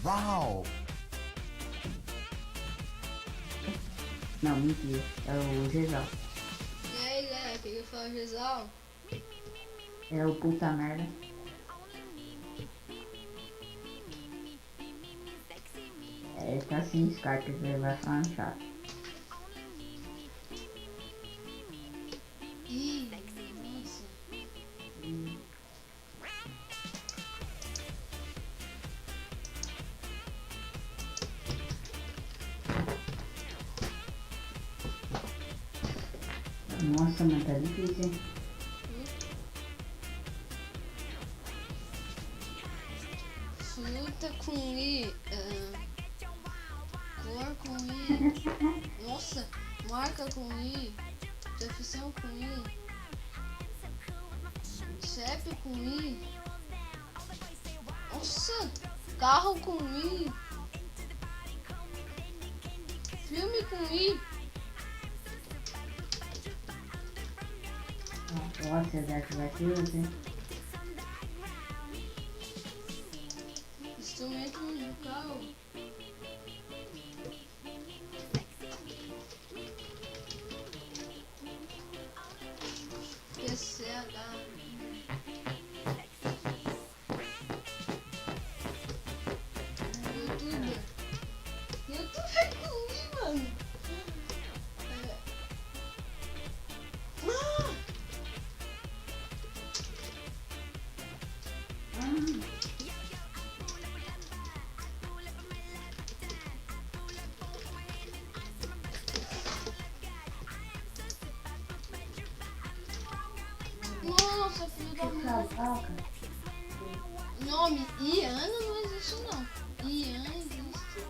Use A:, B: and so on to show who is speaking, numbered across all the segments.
A: Uau!
B: Não, mentira. É o Gesal.
C: E aí, galera, que fala Gesal?
B: É o puta merda. É, tá assim, Skype, ele vai falar chato.
C: Ih, nossa.
B: Nossa, mas tá difícil, hein?
C: Fruta com I. Cor com I. Nossa, marca com I. Profissão com I. CEP com I. Nossa, carro com I. Filme com I.
B: Nossa, Deck vai ser hoje, hein?
C: Instrumento musical. PCH. Youtuber. Youtuber com I, mano. Ah! Nossa, filho da mãe.
B: Caraca.
C: Nome Iana não existe não. Ian existe.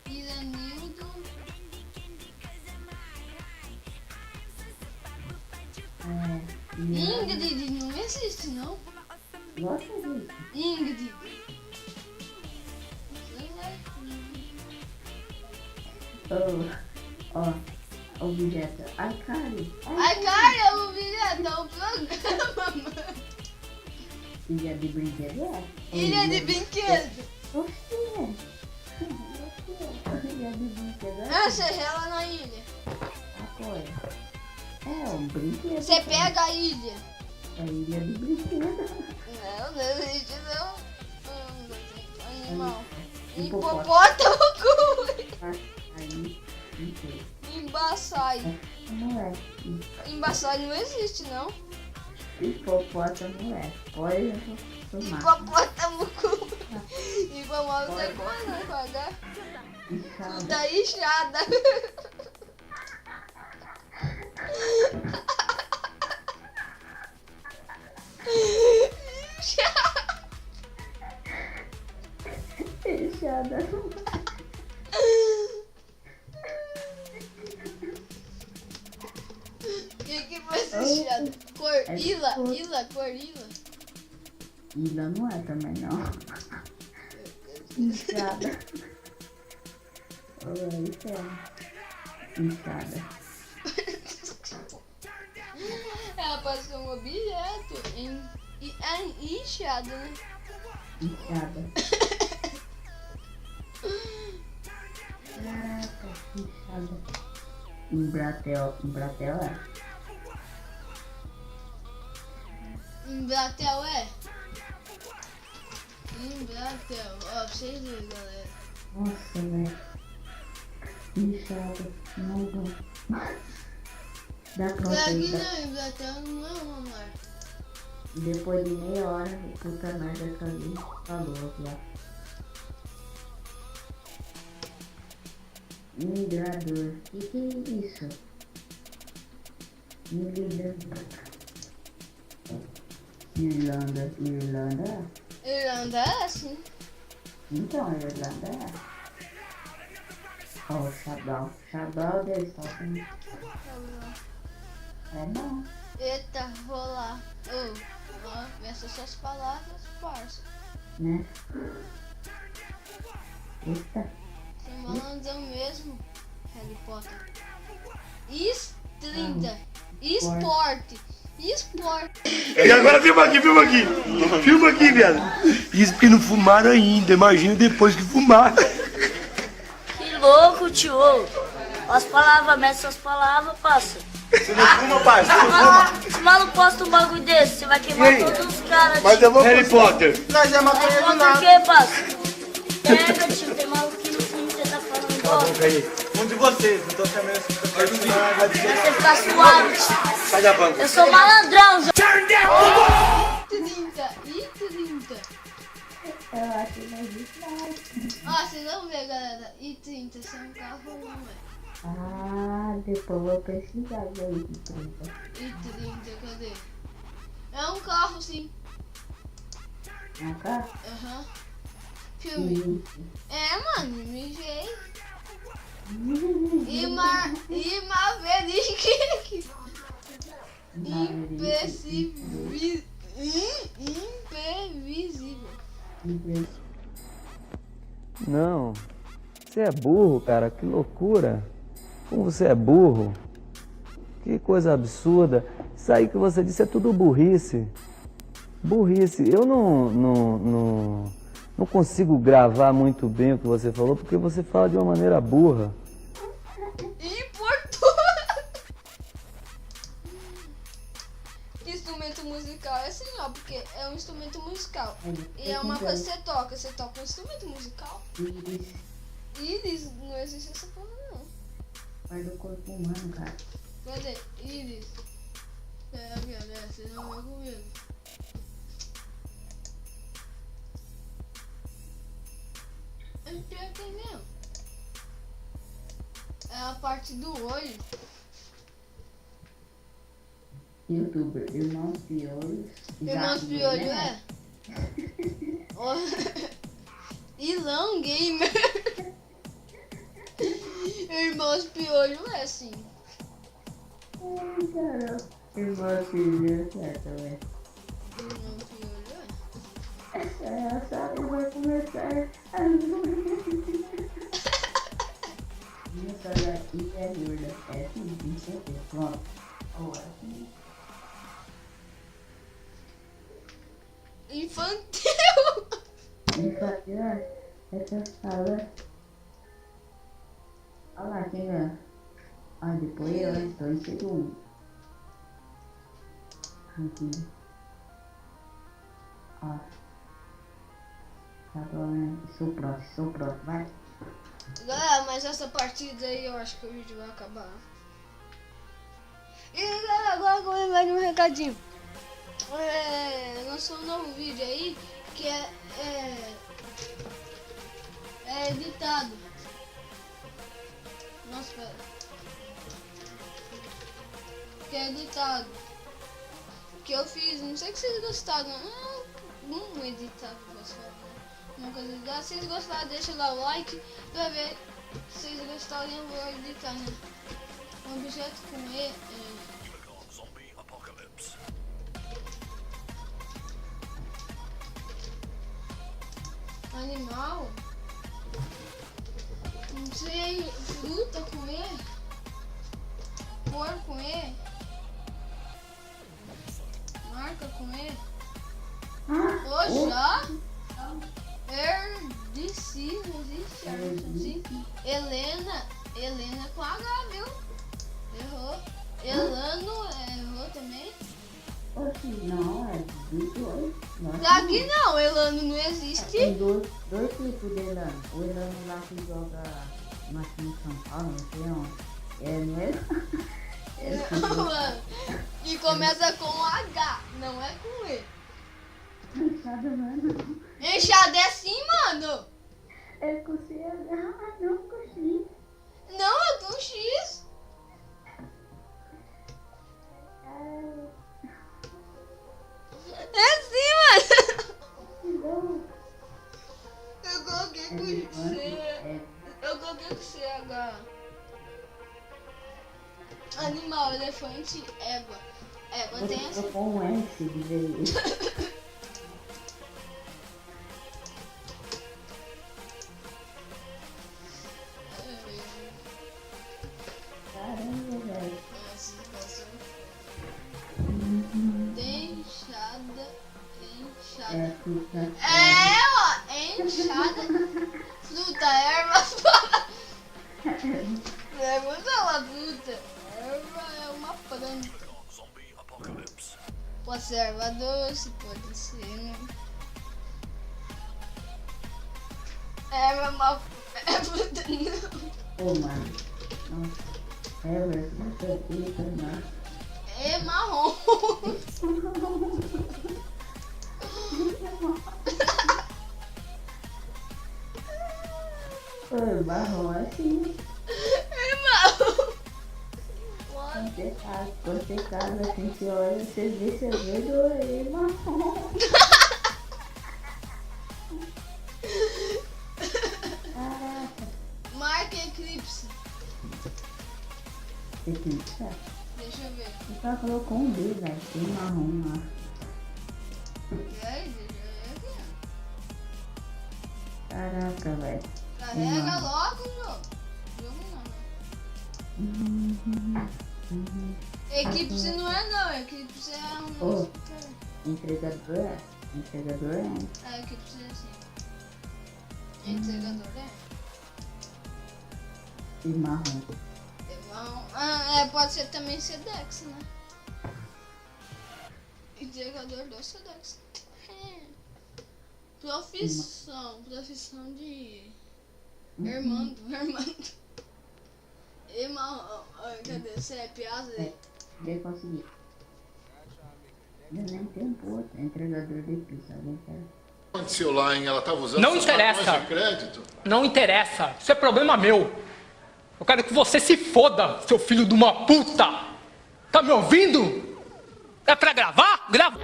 C: Iranildo. Ingrid não existe não.
B: Gosta disso?
C: Ingrid. Sei lá.
B: Ó, objeto. Ai, cara.
C: Ai, cara, eu vi até o programa, mano.
B: Ilha de brinquedo é?
C: Ilha de brinquedo.
B: Oxê. Ilha de brinquedo é?
C: Ah, você rela na ilha.
B: Apoia. É um brinquedo.
C: Você pega a ilha.
B: É ilha de brinquedo.
C: Não existe não. Animal.
B: Hipopótamo.
C: Hipopótamo.
B: Aí, não sei.
C: Embaçai.
B: Não é.
C: Embaçai não existe não.
B: Hipopótamo é. Olha, tomar.
C: Hipopótamo com. Hipopótamo é coisa, com H.
B: Inchada.
C: Da inchada.
B: Inchada.
C: E que foi essa inchada? Cor Ila, cor Ila.
B: Ilha não é também, não. Inchada. Olha isso é. Inchada.
C: Ela pode ser um objeto inchada, né?
B: Inchada. Caraca, inchada. Embratel é.
C: Embratel é? Embratel, ó, pra vocês verem, galera.
B: Nossa, velho. Inchada. Não dá. Dá pra
C: Aqui
B: você.
C: não, Embratel não é uma marca.
B: Depois de meia hora, o puta merda falou aqui, ó. Migrador. Que é isso? Migrador. Irlanda.
C: Irlanda é assim.
B: Então, Irlanda é. Ó, o Chabal. Chabal dele só tem. É bom.
C: Eita, vou lá. Ó, essas suas palavras, parça.
B: Né? Eita.
C: Tem malandrão mesmo, Harry Potter. Estrinda. Esporte. Esporte.
A: E agora filma aqui, filma aqui. Filma aqui, viado. Isso porque não fumaram ainda. Imagina depois que fumar.
D: Que louco, tio. As palavras, mete suas palavras, parça.
A: Você não fuma, pai? Você não fuma?
D: Se o maluco posta um bagulho desse, você vai queimar todos os caras,
A: Mas
D: tio.
A: eu vou Harry Potter.
E: Nós é maconha do
D: Por
E: nada.
D: que, parça? Pega, tio, tem maluco que no fim você tá falando bosta.
E: Um de vocês, não tô chamando esse personagem.
D: Você fica suave, tio.
A: Sai da banca.
D: Eu sou malandrão, já.
C: 30 e 30.
B: Eu acho que não existe mais.
C: Ó, vocês vão ver, galera. I30 são carro ou não é?
B: Ah, depois eu vou pesquisar aí de 30.
C: I30, cadê? É um carro, sim.
B: Nunca?
C: Aham. Filme. É, mano, me mijei. E Maverick. Imprevisível.
F: Não, você é burro, cara, que loucura. Como você é burro. Que coisa absurda. Isso aí que você disse é tudo burrice. Burrice. Eu não consigo gravar muito bem o que você falou, porque você fala de uma maneira burra.
C: Instrumento musical é assim, ó, porque é um instrumento musical. E é uma coisa que você toca um instrumento musical. Íris, não existe essa porra não.
B: Faz do corpo humano, cara.
C: Cadê? Íris. É, viado, você não vai comigo. É pior que é mesmo. É a parte do olho.
B: Youtuber, Irmãos Piolhos.
C: Irmãos Piolho é? Ó, Ilão Gamer. Irmãos Piolho é sim.
B: Ai, cara. Irmãos Piolhos, certo, velho.
C: Irmãos Piolho é?
B: É, sabe, vai começar. Minha história aqui é gorda. É assim, tem certeza. Pronto. Agora sim.
C: Infantil.
B: Infantil, essa sala. Olha lá, quem é? Ah, depois eu estou em segundo. Aqui. Ó. Tá bom, né? Sou próximo, vai.
C: Galera, mas essa partida aí eu acho que o vídeo vai acabar. E galera, agora eu vou lembrar de um recadinho. Lançou um novo vídeo aí que é editado. Nossa, pera. Que é editado. Que eu fiz, não sei que vocês gostaram. Não editado, pessoal. Uma coisa dessa. Se vocês gostaram, deixa lá o like pra ver se vocês gostaram. Eu vou editar, né? Um objeto com E. Animal. Não sei. Fruta com E. Cor com E. Marca com E. Ô, já? Erdici, não existe Erdici. Helena com H, viu? Errou. Elano, errou também.
B: Oxi, não, é dos dois.
C: Daqui não, Elano não existe.
B: Tem dois tipos de Elano. O Elano lá que joga aqui em São Paulo, não sei onde. Não é?
C: Mano, e começa com H, não é com E.
B: Enxada, mano.
C: Enxada é assim, mano.
B: É com C. Ah, não, com X.
C: Não, é com X. É assim, mano.
B: Não.
C: Eu coloquei com C. Eu coloquei com CH. Animal, elefante, égua. Égua tem
B: Você
C: essa.
B: trocou um S de vez. Caramba, velho.
C: Essa situação. É enxada, fruta, erva, erva não é uma fruta, erva é uma planta. Pode ser erva doce, pode ser, né? Erva é uma fruta, não.
B: Ô, mano. Nossa. É, mas não sei o que não.
C: É marrom.
B: Ô, marrom assim.
C: É marrom.
B: Quando você casa assim, você olha, você vê seu dedo, é marrom. Caraca.
C: Marca eclipse.
B: Eclipse.
C: Deixa eu ver.
B: O cara colocou um D, velho. Tem marrom lá.
C: E aí, deixa eu ver.
B: Caraca, velho.
C: Carrega logo, jogo. Jogo não. Eclipse não é não, eclipse é um.
B: Ô, entregador é? Entregador é?
C: Ah, eclipse é assim. Entregador é?
B: E marrom.
C: Pode ser também Sedex, né? Entregador do Sedex. Profissão de Armando. E marrom. Cadê? Você é piada?
B: Eu consegui. Eu nem tenho outro entregador de pizza. Alguém quer?
G: Aconteceu lá, hein? Ela estava usando
H: Não
G: seus
H: interessa.
G: cartões de crédito.
H: Não interessa. Isso é problema meu. Eu quero que você se foda, seu filho de uma puta. Tá me ouvindo? É pra gravar? Grava.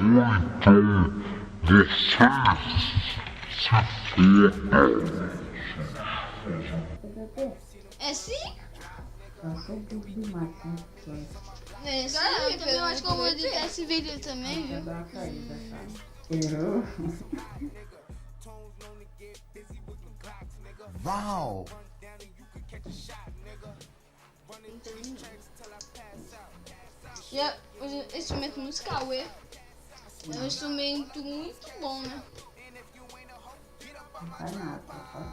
C: É sim?
B: Nossa, é tudo demais, né?
C: É sim, eu acho que eu vou editar esse vídeo também, viu?
B: Dá uma saída, sabe? Errou.
G: Uau!
C: Já, o instrumento musical é um instrumento muito bom, né?
B: Não faz nada, só faz.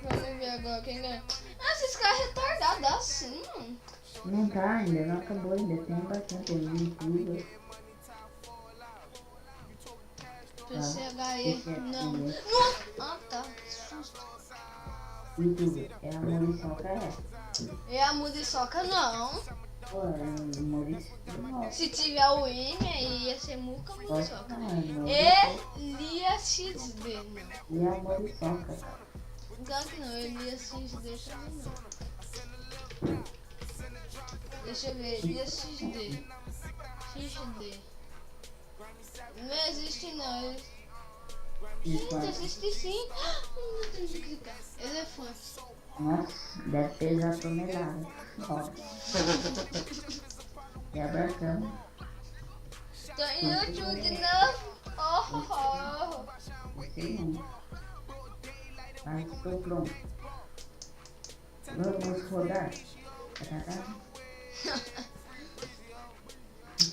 C: Vamos ver agora quem ganha. Ah, esses caras retardados assim, mano.
B: Não tá ainda, não acabou ainda. Tem bastante YouTube.
C: PCHE, não. Ah, tá. Que susto.
B: YouTube, é a Muriçoca, é.
C: É a Muriçoca, não.
B: Pô, é o Muriçoca.
C: Se tiver o M, aí ia ser Muca Muriçoca. Elia XD, não.
B: E a Muriçoca, cara.
C: Claro que não, Elia XD também não. Deixa eu ver, Elia XD. XD. Não existe não. Gente, existe sim. Não tem que clicar. Elefante.
B: Nossa, deve pesar tonelada. Ó. Quebra a cama.
C: Tô em YouTube de novo.
B: Você não. Mas estou pronto. Vamos rodar.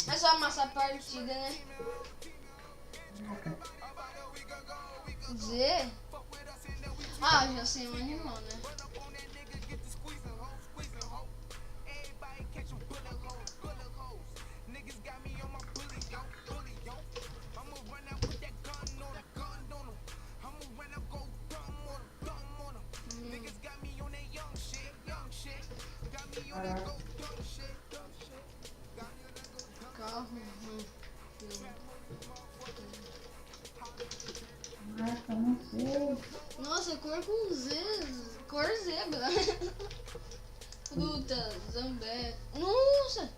C: É só amassar a partida, né? Z? Ah, já sei um animal, né? Carro.
B: Nossa, não sei.
C: Nossa, cor com Z. Cor zebra. Fruta, zambé. Nossa!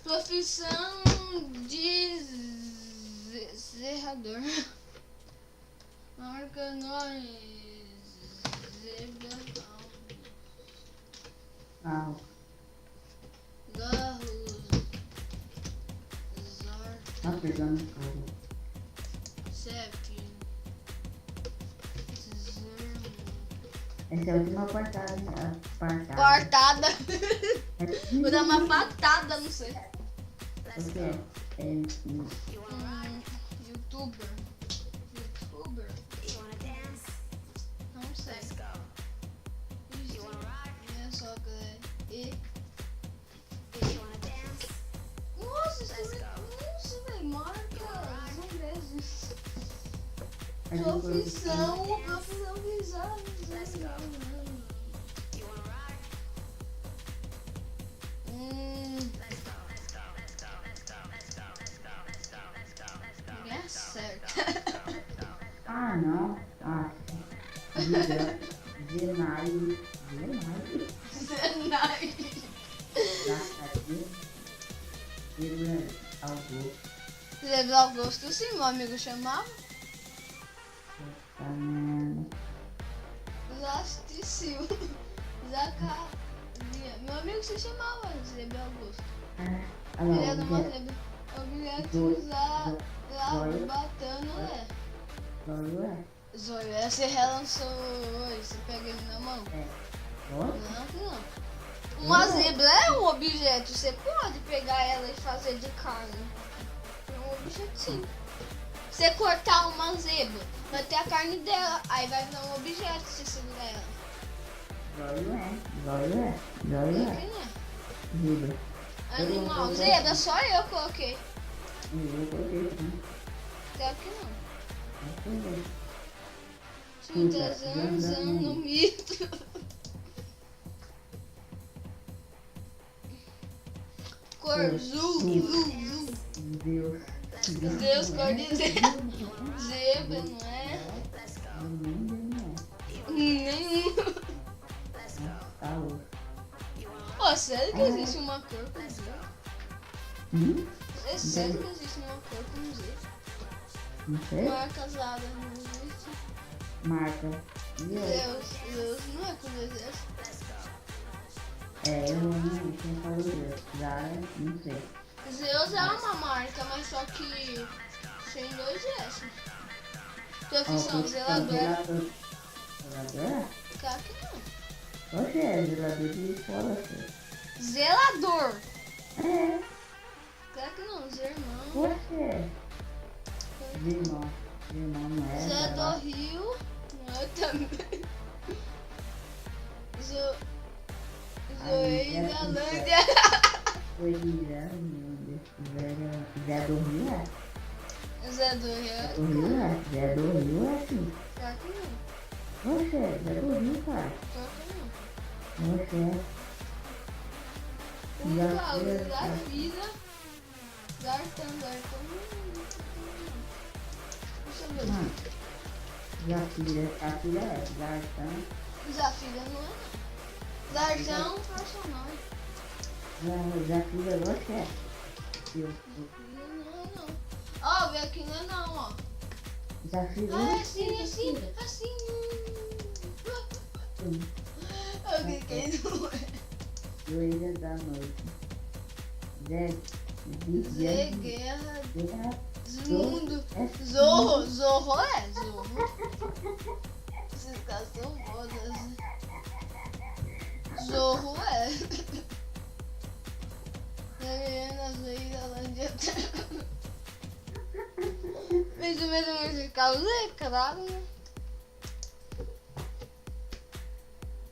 C: Profissão de zerrador. Marca nós. Zebra.
B: Ah,
C: Garros. Zar.
B: tá pegando fogo.
C: CEP.
B: Essa é a última partada, né?
C: Partada. Vou dar uma patada, não sei.
B: O quê?
C: Youtuber. Youtuber. Não sei. Minha sogra é Nossa, nossa, velho, marcas ingleses. Profissão bizarra. Ninguém acerta.
B: Ah, não. Ah, Zenai.
C: Zé do Augusto, sim, meu amigo chamava. Zasticil. Zacaria. Meu amigo se chamava Zé do Augusto. Ele era uma zebra. Objetos batendo, né? Zóio, você relançou hoje, você pega ele na mão? Não, que não. Uma zebra é um objeto, você pode pegar ela e fazer de carne. É um objetinho. Você cortar uma zebra, vai ter a carne dela, aí vai virar um objeto se você segurar ela.
B: Zóio é.
C: Que não é?
B: Zebra.
C: Animal, zebra, só eu coloquei.
B: Eu coloquei também.
C: Claro que não.
B: Puta,
C: Chuta, zanzan no mito. Cor, zul.
B: Deus.
C: Deus, cor de zebra, não é? Nenhum.
B: Tá louco.
C: Ô, sério que existe uma cor com zebra? É sério que existe uma cor com zebra?
B: Não sei.
C: Marcas lá não existe.
B: Marca.
C: Deus não é com desejo.
B: Eu não tinha falado Deus. Zara, não sei.
C: Zeus é uma marca, mas só que sem dois S. Profissão, zelador.
B: Zelador?
C: Claro que não.
B: Oxe, é zelador de escola, filho.
C: Zelador.
B: É.
C: Claro que não, Zermão.
B: Oxe. Irmão não é.
C: Zé do Rio. Não é também. Zoeiralândia.
B: Zé do Rio é.
C: Zé do Rio.
B: Zé do Rio é assim.
C: Claro que não.
B: Oxe, Zé do Rio, cara.
C: Claro que não.
B: Oxe, é.
C: Puta, da vida. Gartão. Deixa eu ver.
B: Zafira é. Gartão.
C: Zafira não é não. Zarzão, personagem.
B: Zafira, oxe, é.
C: Não. Ó, vê aqui não, ó.
B: Zafira.
C: Ah, assim. Eu cliquei no...
B: Zoeira da noite.
C: Zé, guerra,
B: Guerra.
C: mundo. Zorro é Zorro. Esses caras são fodas. Zorro é. Na Zoeiralândia. Fez o mesmo musical, Zé, caralho, né?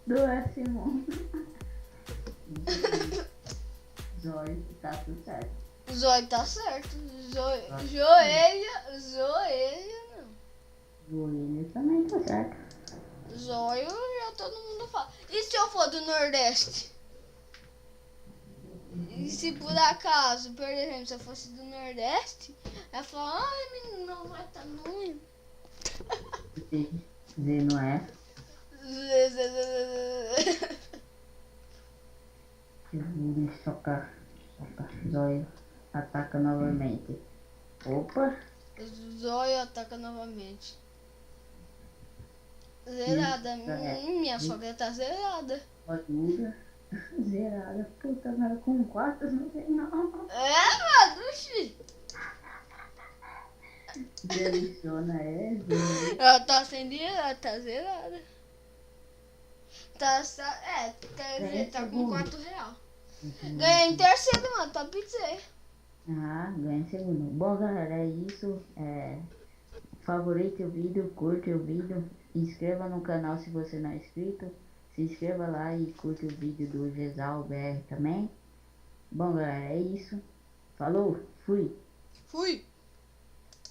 B: Do Simão. Zóio, tá tudo certo.
C: Zóio tá certo. Joelha não.
B: Joelho também tá certo.
C: Zóio já todo mundo fala. E se eu for do Nordeste? E se por acaso, por exemplo, se eu fosse do Nordeste, ela fala, ai menino, não vai estar ruim.
B: Zé não é? Soca. Zóio ataca novamente. Opa!
C: Zóio ataca novamente. Zerada. Minha sogra tá zerada.
B: Ajuda. Zerada. Puta, mas com 4 não sei não.
C: É, mano, oxi.
B: Deliciona é.
C: Ela tá sem dinheiro, ela tá zerada. Quer dizer,
B: Ganhei
C: tá com
B: segundo.
C: 4 real. Ganhei em terceiro, mano, top 10.
B: Ah, ganha em segundo. Bom, galera, é isso. Favorite o vídeo, curte o vídeo, inscreva no canal se você não é inscrito. Se inscreva lá e curte o vídeo do Gesal BR também. Bom, galera, é isso. Falou, fui!
C: Fui!